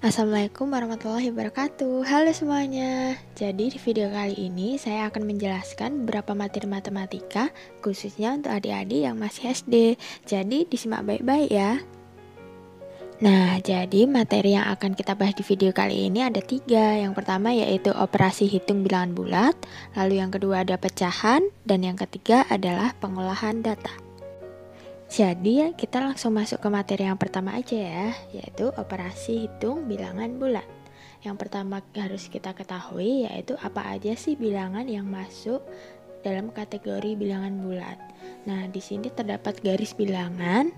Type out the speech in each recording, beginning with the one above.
Assalamualaikum warahmatullahi wabarakatuh. Halo semuanya. Jadi di video kali ini saya akan menjelaskan beberapa materi matematika khususnya untuk adik-adik yang masih SD. Jadi disimak baik-baik ya. Nah, jadi materi yang akan kita bahas di video kali ini ada 3. Yang pertama yaitu operasi hitung bilangan bulat, lalu yang kedua ada pecahan, dan yang ketiga adalah pengolahan data. Jadi kita langsung masuk ke materi yang pertama aja ya, yaitu operasi hitung bilangan bulat. Yang pertama harus kita ketahui yaitu apa aja sih bilangan yang masuk dalam kategori bilangan bulat. Nah, di sini terdapat garis bilangan.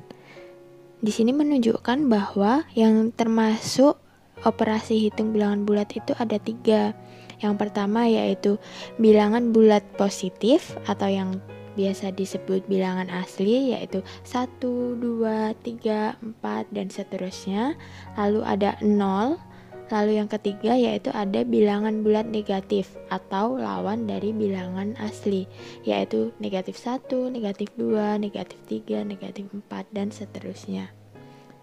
Di sini menunjukkan bahwa yang termasuk operasi hitung bilangan bulat itu ada 3. Yang pertama yaitu bilangan bulat positif atau yang biasa disebut bilangan asli, yaitu 1, 2, 3, 4 dan seterusnya. Lalu ada 0. Lalu yang ketiga yaitu ada bilangan bulat negatif atau lawan dari bilangan asli, yaitu negatif 1, negatif 2, negatif 3, negatif 4 dan seterusnya.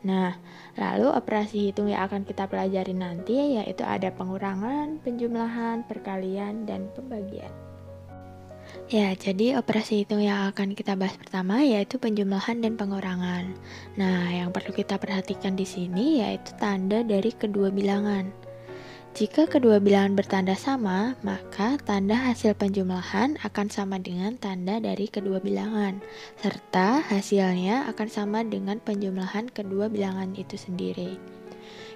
Nah, lalu operasi hitung yang akan kita pelajari nanti yaitu ada pengurangan, penjumlahan, perkalian, dan pembagian. Ya, jadi operasi hitung yang akan kita bahas pertama yaitu penjumlahan dan pengurangan. Nah, yang perlu kita perhatikan di sini yaitu tanda dari kedua bilangan. Jika kedua bilangan bertanda sama, maka tanda hasil penjumlahan akan sama dengan tanda dari kedua bilangan, serta hasilnya akan sama dengan penjumlahan kedua bilangan itu sendiri.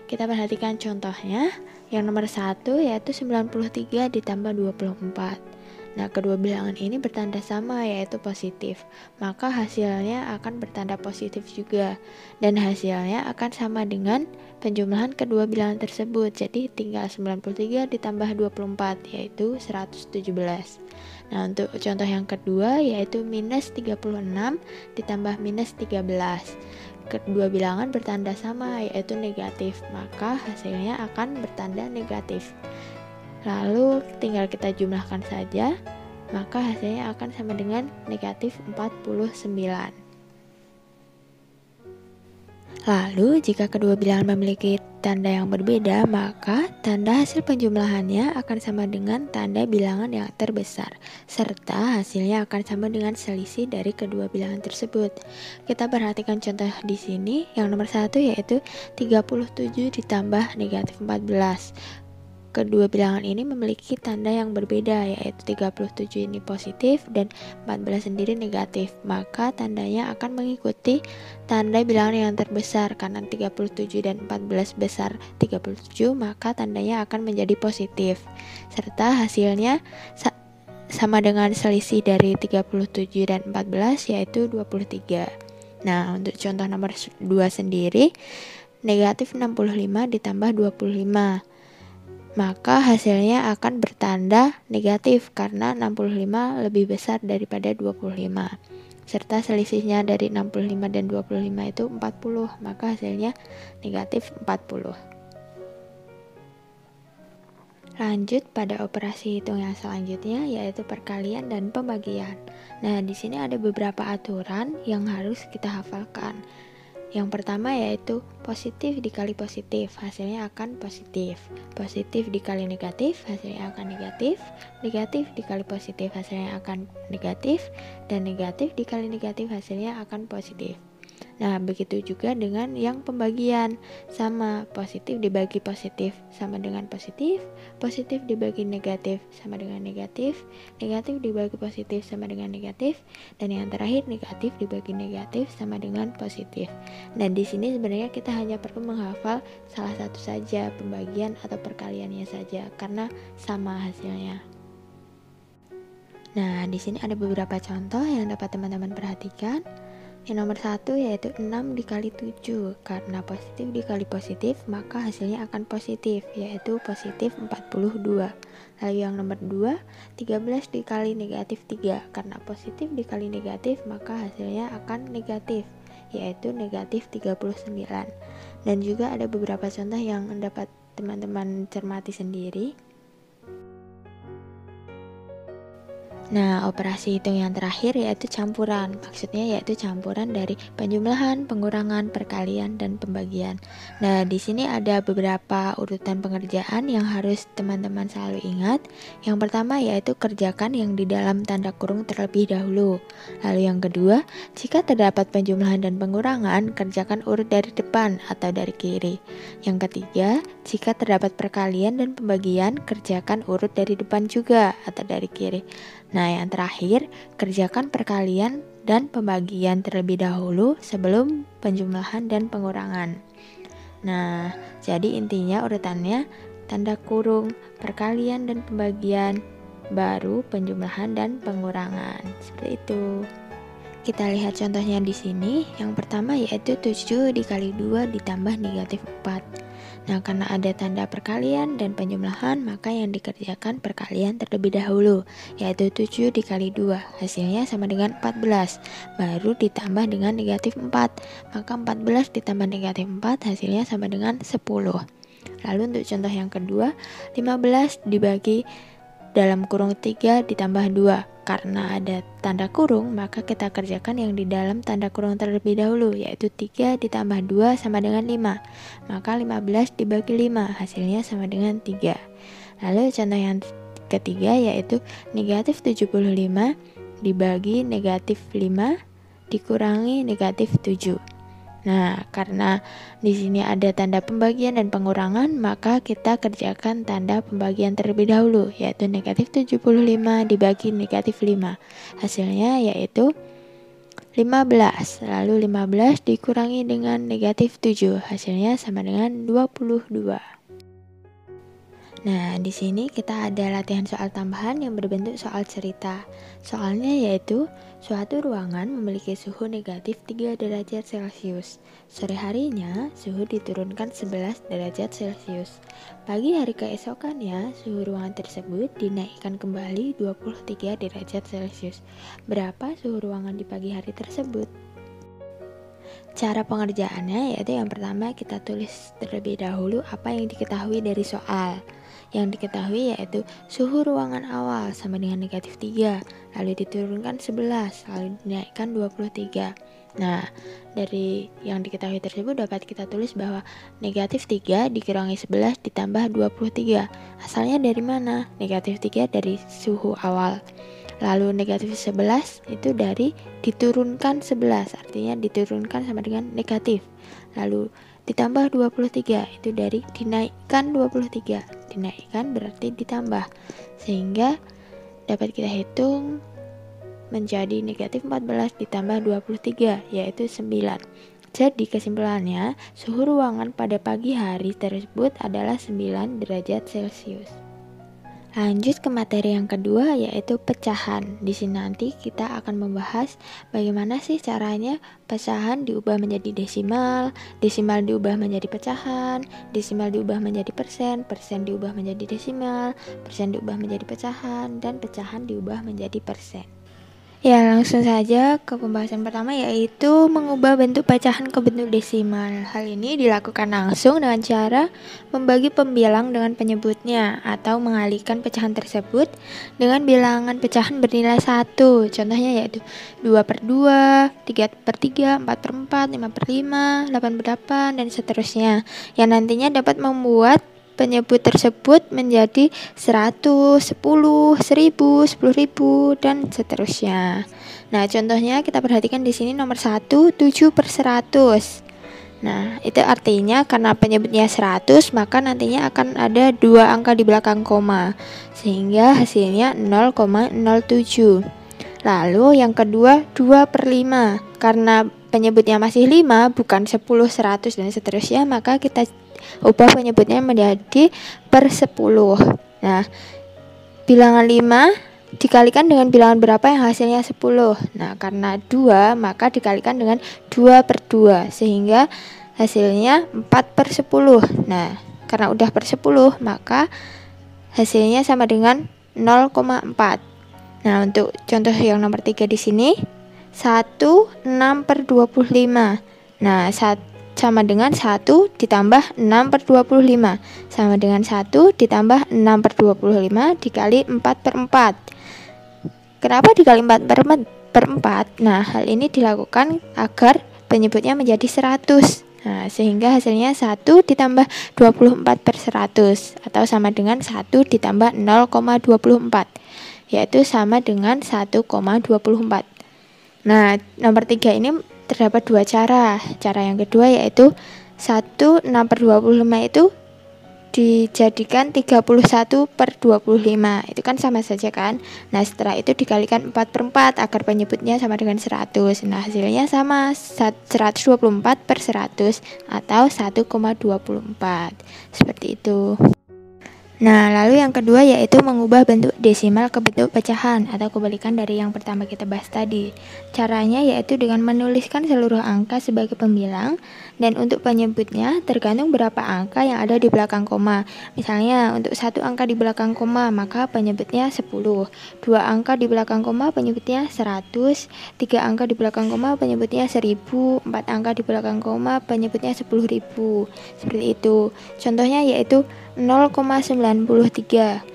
Kita perhatikan contohnya, yang nomor 1 yaitu 93 ditambah 24. Nah, kedua bilangan ini bertanda sama yaitu positif, maka hasilnya akan bertanda positif juga, dan hasilnya akan sama dengan penjumlahan kedua bilangan tersebut. Jadi tinggal 93 ditambah 24 yaitu 117. Nah, untuk contoh yang kedua yaitu minus 36 ditambah minus 13. Kedua bilangan bertanda sama yaitu negatif, maka hasilnya akan bertanda negatif. Lalu tinggal kita jumlahkan saja, maka hasilnya akan sama dengan negatif 49. Lalu jika kedua bilangan memiliki tanda yang berbeda, maka tanda hasil penjumlahannya akan sama dengan tanda bilangan yang terbesar, serta hasilnya akan sama dengan selisih dari kedua bilangan tersebut. Kita perhatikan contoh di sini, yang nomor 1 yaitu 37 ditambah negatif 14. Kedua bilangan ini memiliki tanda yang berbeda, yaitu 37 ini positif dan 14 sendiri negatif. Maka tandanya akan mengikuti tanda bilangan yang terbesar, karena 37 dan 14 besar 37, maka tandanya akan menjadi positif. Serta hasilnya sama dengan selisih dari 37 dan 14 yaitu 23. Nah, untuk contoh nomor 2 sendiri, negatif 65 ditambah 25. Maka hasilnya akan bertanda negatif karena 65 lebih besar daripada 25. Serta selisihnya dari 65 dan 25 itu 40, maka hasilnya negatif 40. Lanjut pada operasi hitung yang selanjutnya yaitu perkalian dan pembagian. Nah, di sini ada beberapa aturan yang harus kita hafalkan. Yang pertama yaitu positif dikali positif, hasilnya akan positif. Positif dikali negatif, hasilnya akan negatif. Negatif dikali positif, hasilnya akan negatif. Dan negatif dikali negatif, hasilnya akan positif. Nah, begitu juga dengan yang pembagian. Sama, positif dibagi positif sama dengan positif. Positif dibagi negatif sama dengan negatif. Negatif dibagi positif sama dengan negatif. Dan yang terakhir, negatif dibagi negatif sama dengan positif. Nah, di sini sebenarnya kita hanya perlu menghafal salah satu saja, pembagian atau perkaliannya saja, karena sama hasilnya. Nah, di sini ada beberapa contoh yang dapat teman-teman perhatikan. Yang nomor 1 yaitu 6 dikali 7. Karena positif dikali positif, maka hasilnya akan positif, yaitu positif 42. Lalu yang nomor 2, 13 dikali negatif 3. Karena positif dikali negatif, maka hasilnya akan negatif, yaitu negatif 39. Dan juga ada beberapa contoh yang dapat teman-teman cermati sendiri. Nah, operasi hitung yang terakhir yaitu campuran. Maksudnya yaitu campuran dari penjumlahan, pengurangan, perkalian, dan pembagian. Nah, di sini ada beberapa urutan pengerjaan yang harus teman-teman selalu ingat. Yang pertama yaitu kerjakan yang di dalam tanda kurung terlebih dahulu. Lalu yang kedua, jika terdapat penjumlahan dan pengurangan, kerjakan urut dari depan atau dari kiri. Yang ketiga, jika terdapat perkalian dan pembagian, kerjakan urut dari depan juga atau dari kiri. Nah, yang terakhir, kerjakan perkalian dan pembagian terlebih dahulu sebelum penjumlahan dan pengurangan. Nah, jadi intinya urutannya tanda kurung, perkalian dan pembagian, baru penjumlahan dan pengurangan. Seperti itu. Kita lihat contohnya di sini. Yang pertama yaitu 7 dikali 2 ditambah negatif 4. Nah, karena ada tanda perkalian dan penjumlahan, maka yang dikerjakan perkalian terlebih dahulu, yaitu 7 dikali 2, hasilnya sama dengan 14, baru ditambah dengan negatif 4, maka 14 ditambah negatif 4, hasilnya sama dengan 10. Lalu untuk contoh yang kedua, 15 dibagi dalam kurung 3 ditambah 2. Karena ada tanda kurung, maka kita kerjakan yang di dalam tanda kurung terlebih dahulu, yaitu 3 ditambah 2 sama dengan 5. Maka 15 dibagi 5, hasilnya sama dengan 3. Lalu contoh yang ketiga yaitu negatif 75 dibagi negatif 5 dikurangi negatif 7. Nah, karena di sini ada tanda pembagian dan pengurangan, maka kita kerjakan tanda pembagian terlebih dahulu, yaitu negatif 75 dibagi negatif 5. Hasilnya yaitu 15. Lalu 15 dikurangi dengan negatif 7, hasilnya sama dengan 22. Nah, di sini kita ada latihan soal tambahan yang berbentuk soal cerita. Soalnya yaitu, suatu ruangan memiliki suhu negatif 3 derajat Celcius. Sore harinya, suhu diturunkan 11 derajat Celcius. Pagi hari keesokannya, suhu ruangan tersebut dinaikkan kembali 23 derajat Celcius. Berapa suhu ruangan di pagi hari tersebut? Cara pengerjaannya yaitu yang pertama kita tulis terlebih dahulu apa yang diketahui dari soal. Yang diketahui yaitu suhu ruangan awal sama dengan negatif 3, lalu diturunkan 11, lalu dinaikkan 23. Nah, dari yang diketahui tersebut dapat kita tulis bahwa negatif 3 dikurangi 11 ditambah 23. Asalnya dari mana? Negatif 3 dari suhu awal. Lalu negatif 11 itu dari diturunkan 11, artinya diturunkan sama dengan negatif. Lalu ditambah 23 itu dari dinaikkan 23. Dinaikkan berarti ditambah, sehingga dapat kita hitung menjadi negatif 14 ditambah 23 yaitu 9. Jadi kesimpulannya, suhu ruangan pada pagi hari tersebut adalah 9 derajat Celcius. Lanjut ke materi yang kedua yaitu pecahan. Di sini nanti kita akan membahas bagaimana sih caranya pecahan diubah menjadi desimal, desimal diubah menjadi pecahan, desimal diubah menjadi persen, persen diubah menjadi desimal, persen diubah menjadi pecahan, dan pecahan diubah menjadi persen. Ya, langsung saja ke pembahasan pertama yaitu mengubah bentuk pecahan ke bentuk desimal. Hal ini dilakukan langsung dengan cara membagi pembilang dengan penyebutnya atau mengalihkan pecahan tersebut dengan bilangan pecahan bernilai 1. Contohnya yaitu 2/2, 3/3, 4/4, 5/5, 8/8, dan seterusnya. Yang nantinya dapat membuat penyebut tersebut menjadi 100, 10, 1000, 10.000, dan seterusnya. Nah, contohnya kita perhatikan di sini nomor 1, 7/100. Nah, itu artinya karena penyebutnya 100, maka nantinya akan ada 2 angka di belakang koma, sehingga hasilnya 0,07. Lalu yang kedua 2/5. Karena penyebutnya masih 5, bukan 10, 100, dan seterusnya, maka kita ubah penyebutnya menjadi per 10. Nah, bilangan 5 dikalikan dengan bilangan berapa yang hasilnya 10. Nah, karena 2 maka dikalikan dengan 2/2, sehingga hasilnya 4/10. Nah, karena udah per 10 maka hasilnya sama dengan 0,4. Nah, untuk contoh yang nomor 3 di sini 6/25. Nah, sama dengan 1 ditambah 6/25 sama dengan 1 ditambah 6/25 dikali 4/4. Kenapa dikali 4/4? Nah, hal ini dilakukan agar penyebutnya menjadi 100. Nah, sehingga hasilnya 1 ditambah 24/100 atau sama dengan 1 ditambah 0,24, yaitu sama dengan 1,24. Nah, nomor 3 ini terdapat dua cara. Cara yang kedua yaitu 1/6/25 itu dijadikan 31/25, itu kan sama saja kan. Nah, setelah itu dikalikan 4/4 agar penyebutnya sama dengan 100. Nah, hasilnya sama 124/100 atau 1,24. Seperti itu. Nah, lalu yang kedua yaitu mengubah bentuk desimal ke bentuk pecahan atau kebalikan dari yang pertama kita bahas tadi. Caranya yaitu dengan menuliskan seluruh angka sebagai pembilang, dan untuk penyebutnya tergantung berapa angka yang ada di belakang koma. Misalnya untuk 1 angka di belakang koma maka penyebutnya 10, 2 angka di belakang koma penyebutnya 100, 3 angka di belakang koma penyebutnya 1000, 4 angka di belakang koma penyebutnya 10.000. Seperti itu. Contohnya yaitu 0,93.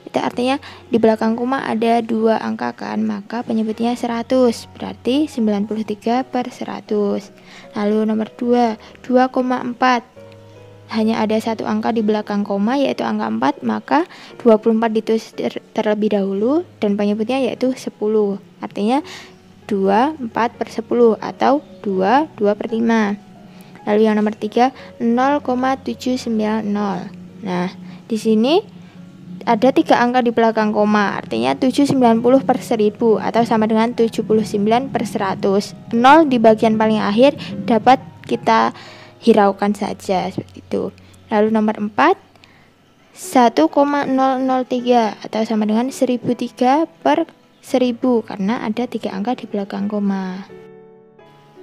Itu artinya di belakang koma ada 2 angka kan, maka penyebutnya 100, berarti 93/100. Lalu nomor 2, 2,4. Hanya ada 1 angka di belakang koma yaitu angka 4, maka 24 ditulis terlebih dahulu dan penyebutnya yaitu 10. Artinya 24/10 atau 2/5. Lalu yang nomor 3, 0,790. Nah, di sini ada 3 angka di belakang koma, artinya 790/1000 atau sama dengan 79/100. 0 di bagian paling akhir dapat kita hiraukan saja seperti itu. Lalu nomor 4, 1,003 atau sama dengan 1003/1000 karena ada 3 angka di belakang koma.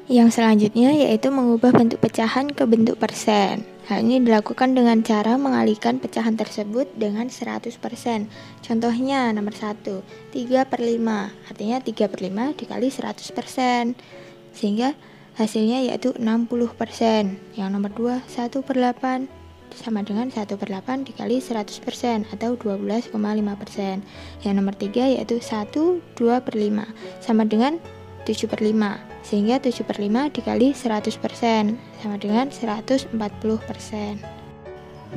Yang selanjutnya yaitu mengubah bentuk pecahan ke bentuk persen. Hal ini dilakukan dengan cara mengalihkan pecahan tersebut dengan 100%. Contohnya nomor 1, 3/5, artinya 3/5 dikali 100%, sehingga hasilnya yaitu 60%. Yang nomor 2, 1/8 sama dengan 1/8 dikali 100% atau 12,5%. Yang nomor 3 yaitu 1, 2/5 sama dengan 7/5, sehingga 7/5 dikali 100% sama dengan 140%.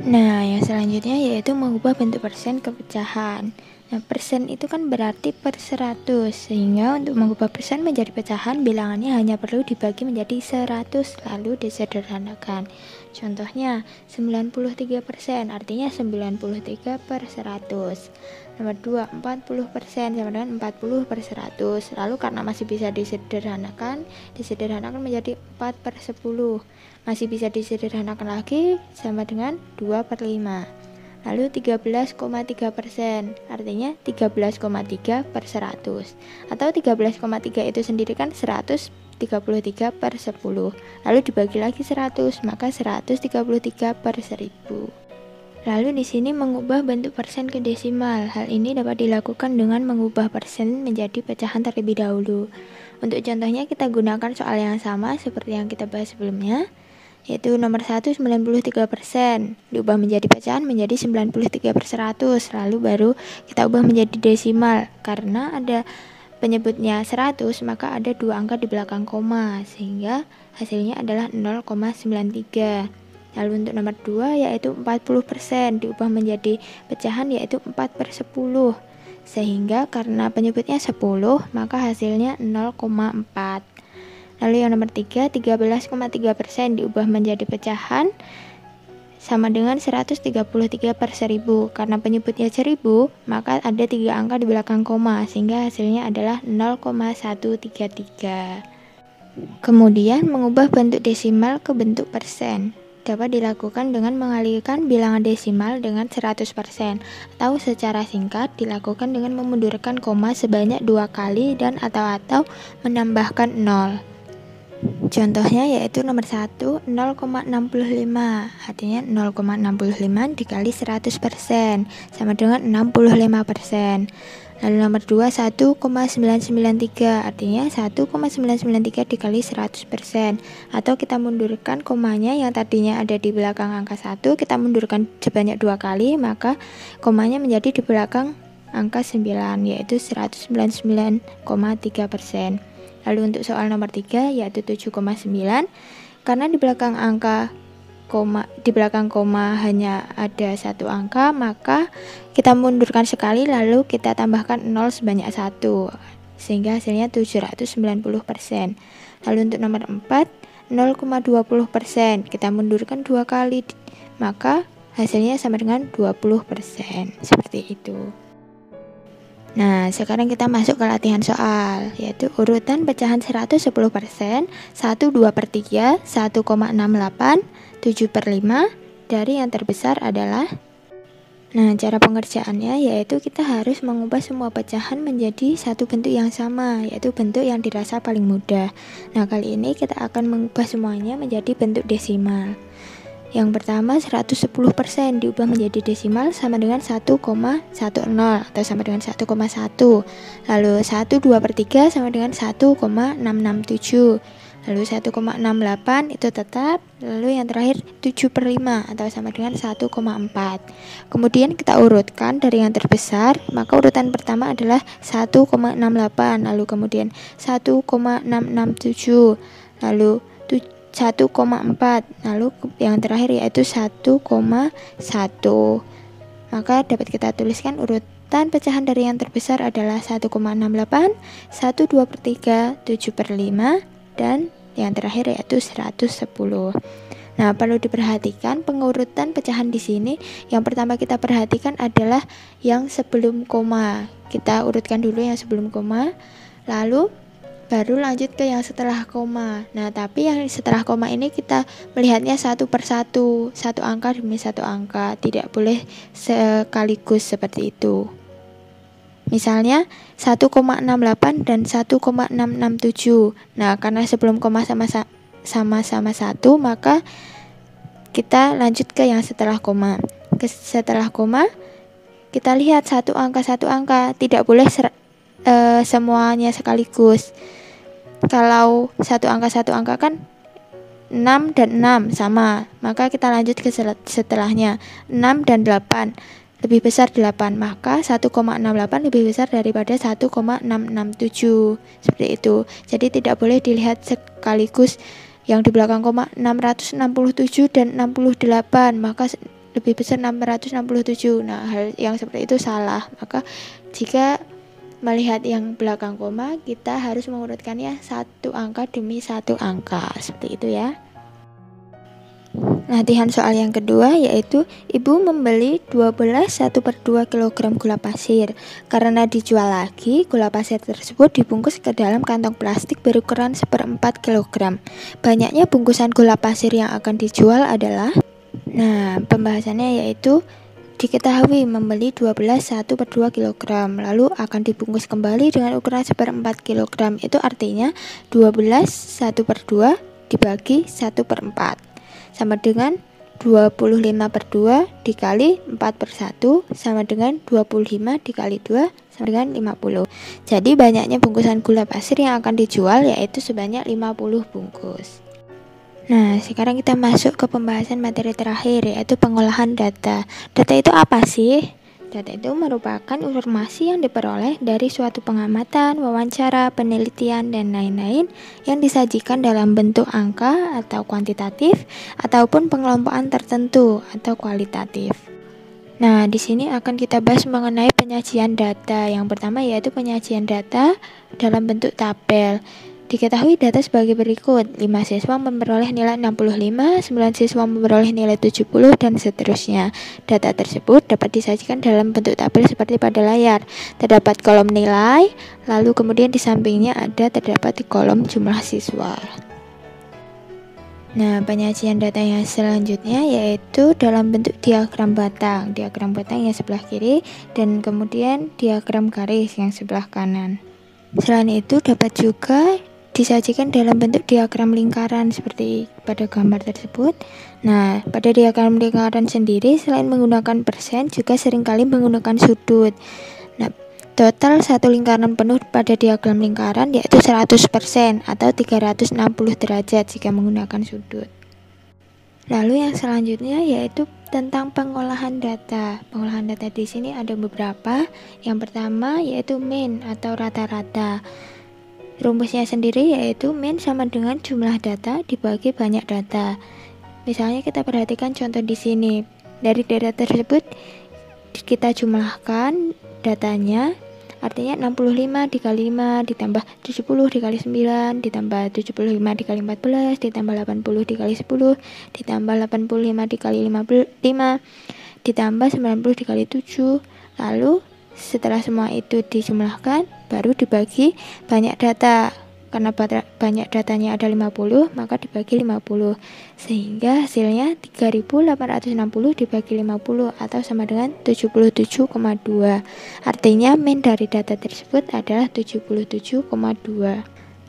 Nah, yang selanjutnya yaitu mengubah bentuk persen ke pecahan. Nah, persen itu kan berarti per 100, sehingga untuk mengubah persen menjadi pecahan bilangannya hanya perlu dibagi menjadi 100 lalu disederhanakan. Contohnya 93%, artinya 93/100. Nomor 2, 40% sama dengan 40/100. Lalu karena masih bisa disederhanakan menjadi 4/10. Masih bisa disederhanakan lagi sama dengan 2/5. Lalu 13,3%, artinya 13,3/100. Atau 13,3 itu sendiri kan 133/10. Lalu dibagi lagi 100, maka 133/1000. Lalu di sini mengubah bentuk persen ke desimal. Hal ini dapat dilakukan dengan mengubah persen menjadi pecahan terlebih dahulu. Untuk contohnya kita gunakan soal yang sama seperti yang kita bahas sebelumnya, yaitu nomor 1, 93%, diubah menjadi pecahan menjadi 93/100, lalu baru kita ubah menjadi desimal. Karena ada penyebutnya 100, maka ada 2 angka di belakang koma, sehingga hasilnya adalah 0,93. Lalu untuk nomor 2 yaitu 40%, diubah menjadi pecahan yaitu 4/10, sehingga karena penyebutnya 10, maka hasilnya 0,4. Lalu yang nomor 3, 13,3% diubah menjadi pecahan sama dengan 133/1000. Karena penyebutnya 1000, maka ada 3 angka di belakang koma, sehingga hasilnya adalah 0,133. Kemudian mengubah bentuk desimal ke bentuk persen dapat dilakukan dengan mengalihkan bilangan desimal dengan 100%, atau secara singkat dilakukan dengan memundurkan koma sebanyak 2 kali dan atau menambahkan 0. Contohnya yaitu nomor 1, 0,65, artinya 0,65 dikali 100% sama dengan 65%. Lalu nomor 2, 1,993, artinya 1,993 dikali 100%. Atau kita mundurkan komanya yang tadinya ada di belakang angka 1, kita mundurkan sebanyak 2 kali, maka komanya menjadi di belakang angka 9 yaitu 199,3%. Lalu untuk soal nomor 3 yaitu 7,9, karena di belakang koma hanya ada satu angka, maka kita mundurkan sekali lalu kita tambahkan 0 sebanyak 1 sehingga hasilnya 790%. Lalu untuk nomor 4 0,20%, kita mundurkan 2 kali, maka hasilnya sama dengan 20%. Seperti itu. Nah, sekarang kita masuk ke latihan soal, yaitu urutan pecahan 110%, 1/2/3, 1,68, 7/5 dari yang terbesar adalah. Nah, cara pengerjaannya yaitu kita harus mengubah semua pecahan menjadi satu bentuk yang sama, yaitu bentuk yang dirasa paling mudah. Nah, kali ini kita akan mengubah semuanya menjadi bentuk desimal. Yang pertama 110% diubah menjadi desimal sama dengan 1,10 atau sama dengan 1,1. Lalu 1/2/3 sama dengan 1,667. Lalu 1,68 itu tetap. Lalu yang terakhir 7/5 atau sama dengan 1,4. Kemudian kita urutkan dari yang terbesar, maka urutan pertama adalah 1,68, lalu kemudian 1,667, lalu 1,4, lalu yang terakhir yaitu 1,1. Maka dapat kita tuliskan urutan pecahan dari yang terbesar adalah 1,68, 1/2/3, 7/5, dan yang terakhir yaitu 110. Nah, perlu diperhatikan pengurutan pecahan di sini. Yang pertama kita perhatikan adalah yang sebelum koma. Kita urutkan dulu yang sebelum koma, lalu baru lanjut ke yang setelah koma. Nah, tapi yang setelah koma ini kita melihatnya satu persatu, satu angka demi satu angka, tidak boleh sekaligus seperti itu. Misalnya 1,68 dan 1,667. Nah, karena sebelum koma sama-sama 1, maka kita lanjut ke yang setelah koma. Setelah koma, kita lihat satu angka, tidak boleh semuanya sekaligus. Kalau satu angka kan 6 dan 6 sama, maka kita lanjut ke setelahnya 6 dan 8. Lebih besar 8, maka 1,68 lebih besar daripada 1,667. Seperti itu. Jadi tidak boleh dilihat sekaligus yang di belakang koma 667 dan 68, maka lebih besar 667. Nah, hal yang seperti itu salah. Maka jika melihat yang belakang koma, kita harus mengurutkannya satu angka demi satu angka. Seperti itu ya. Latihan soal yang kedua yaitu ibu membeli 12 1/2 kg gula pasir. Karena dijual lagi, gula pasir tersebut dibungkus ke dalam kantong plastik berukuran 1/4 kg. Banyaknya bungkusan gula pasir yang akan dijual adalah. Nah, pembahasannya yaitu diketahui membeli 12 1/2 kg, lalu akan dibungkus kembali dengan ukuran 1/4 kg. Itu artinya 12 1/2 dibagi 1/4 sama dengan 25/2 dikali 4/1 sama dengan 25 dikali 2 sama dengan 50. Jadi banyaknya bungkusan gula pasir yang akan dijual yaitu sebanyak 50 bungkus. Nah, sekarang kita masuk ke pembahasan materi terakhir, yaitu pengolahan data. Data itu apa sih? Data itu merupakan informasi yang diperoleh dari suatu pengamatan, wawancara, penelitian, dan lain-lain yang disajikan dalam bentuk angka atau kuantitatif, ataupun pengelompokan tertentu atau kualitatif. Nah, di sini akan kita bahas mengenai penyajian data. Yang pertama yaitu penyajian data dalam bentuk tabel. Diketahui data sebagai berikut, 5 siswa memperoleh nilai 65, 9 siswa memperoleh nilai 70, dan seterusnya. Data tersebut dapat disajikan dalam bentuk tabel seperti pada layar. Terdapat kolom nilai, lalu kemudian di sampingnya terdapat di kolom jumlah siswa. Nah, penyajian data yang selanjutnya yaitu dalam bentuk diagram batang. Diagram batang yang sebelah kiri, dan kemudian diagram garis yang sebelah kanan. Selain itu dapat juga disajikan dalam bentuk diagram lingkaran seperti pada gambar tersebut. Nah, pada diagram lingkaran sendiri selain menggunakan persen juga seringkali menggunakan sudut. Nah, total satu lingkaran penuh pada diagram lingkaran yaitu 100% atau 360 derajat jika menggunakan sudut. Lalu yang selanjutnya yaitu tentang pengolahan data. Pengolahan data di sini ada beberapa. Yang pertama yaitu mean atau rata-rata. Rumusnya sendiri yaitu mean sama dengan jumlah data dibagi banyak data. Misalnya kita perhatikan contoh di sini. Dari data tersebut kita jumlahkan datanya, artinya 65 dikali 5 ditambah 70 dikali 9 ditambah 75 dikali 14 ditambah 80 dikali 10 ditambah 85 dikali 5 ditambah 90 dikali 7. Lalu setelah semua itu dijumlahkan baru dibagi banyak data. Karena banyak datanya ada 50, maka dibagi 50. Sehingga hasilnya 3860 dibagi 50 atau sama dengan 77,2. Artinya mean dari data tersebut adalah 77,2.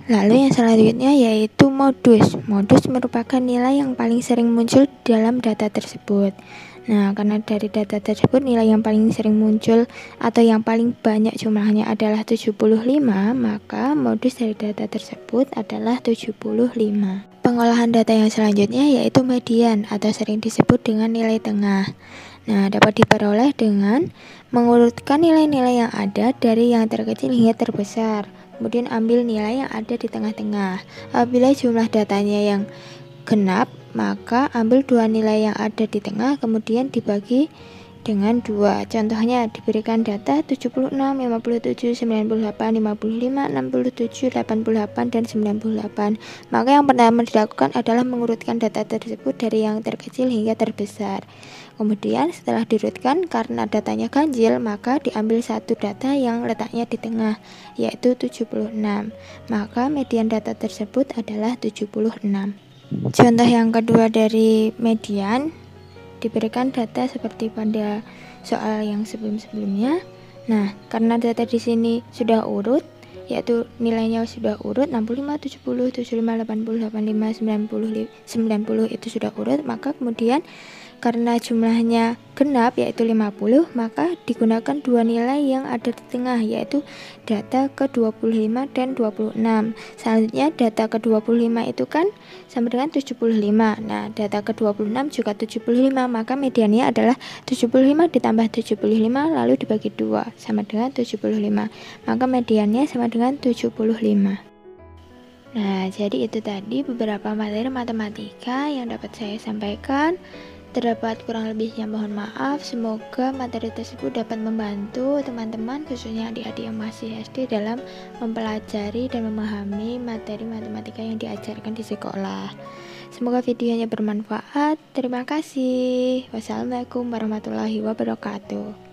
Lalu yang selanjutnya yaitu modus. Modus merupakan nilai yang paling sering muncul dalam data tersebut. Nah, karena dari data tersebut nilai yang paling sering muncul atau yang paling banyak jumlahnya adalah 75, maka modus dari data tersebut adalah 75. Pengolahan data yang selanjutnya yaitu median atau sering disebut dengan nilai tengah. Nah, dapat diperoleh dengan mengurutkan nilai-nilai yang ada dari yang terkecil hingga terbesar. Kemudian ambil nilai yang ada di tengah-tengah. Apabila jumlah datanya yang genap, maka ambil dua nilai yang ada di tengah kemudian dibagi dengan 2. Contohnya diberikan data 76, 57, 98, 55, 67, 88, dan 98. Maka yang pertama dilakukan adalah mengurutkan data tersebut dari yang terkecil hingga terbesar. Kemudian setelah diurutkan, karena datanya ganjil, maka diambil satu data yang letaknya di tengah, yaitu 76. Maka median data tersebut adalah 76. Contoh yang kedua dari median, diberikan data seperti pada soal yang sebelum-sebelumnya. Nah, karena data di sini sudah urut, yaitu nilainya sudah urut 65, 70, 75, 80, 85, 90 itu sudah urut, maka kemudian karena jumlahnya genap yaitu 50, maka digunakan dua nilai yang ada di tengah yaitu data ke-25 dan 26. Selanjutnya data ke-25 itu kan sama dengan 75. Nah, data ke-26 juga 75, maka mediannya adalah 75 ditambah 75 lalu dibagi 2 sama dengan 75. Maka mediannya sama dengan 75. Nah, jadi itu tadi beberapa materi matematika yang dapat saya sampaikan. Terdapat kurang lebihnya mohon maaf. Semoga materi tersebut dapat membantu teman-teman, khususnya adik-adik yang masih SD, dalam mempelajari dan memahami materi matematika yang diajarkan di sekolah. Semoga videonya bermanfaat. Terima kasih. Wassalamualaikum warahmatullahi wabarakatuh.